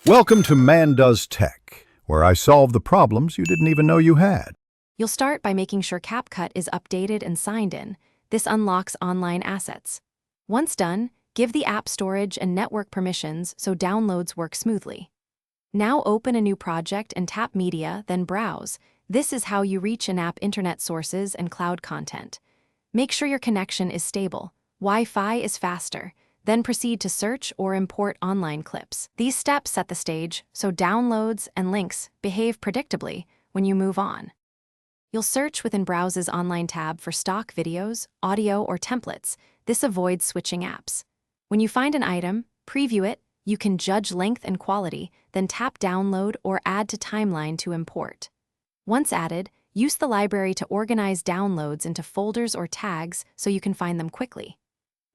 Welcome to Man Does Tech, where I solve the problems you didn't even know you had. You'll start by making sure Capcut is updated and signed in. This unlocks online assets. Once done, give the app storage and network permissions so downloads work smoothly. Now open a new project and tap Media, then Browse. This is how you reach and app internet sources and cloud content. Make sure your connection is stable. Wi-Fi is faster. Then proceed to search or import online clips. These steps set the stage so downloads and links behave predictably when you move on. You'll search within Browse's online tab for stock videos, audio, or templates. This avoids switching apps. When you find an item, preview it. You can judge length and quality, then tap Download or Add to Timeline to import. Once added, use the library to organize downloads into folders or tags so you can find them quickly.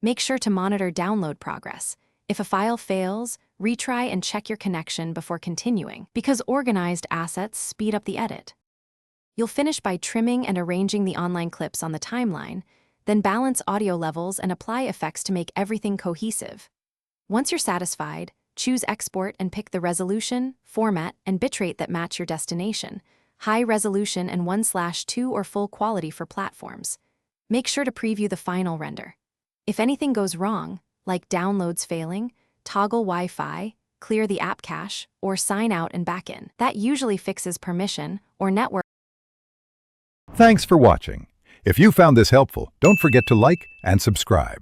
Make sure to monitor download progress. If a file fails, retry and check your connection before continuing, because organized assets speed up the edit. You'll finish by trimming and arranging the online clips on the timeline, then balance audio levels and apply effects to make everything cohesive. Once you're satisfied, choose Export and pick the resolution, format, and bitrate that match your destination. High resolution and 1/2 or full quality for platforms. Make sure to preview the final render. If anything goes wrong, like downloads failing, toggle Wi-Fi, clear the app cache, or sign out and back in. That usually fixes permission or network. Thanks for watching. If you found this helpful, don't forget to like and subscribe.